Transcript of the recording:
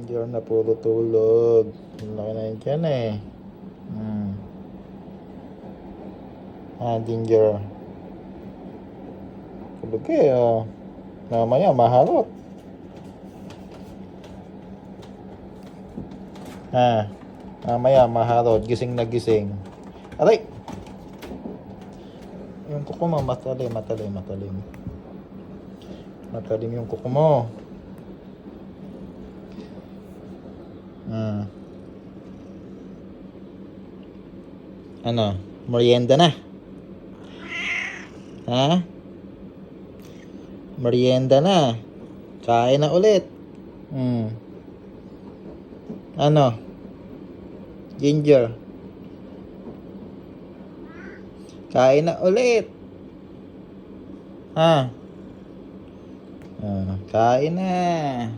Ginger na puro tulog. Ang laki na yun dyan eh. Ginger. Tulog eh, oh. Mamaya, maharot. Mamaya, maharot. Gising na gising. Aray! Yung kuko mo, matalim. Matalim yung kuko mo. Ano? Merienda na? Merienda na. Kain na ulit. Ano? Ginger. Kain na ulit. Kain na.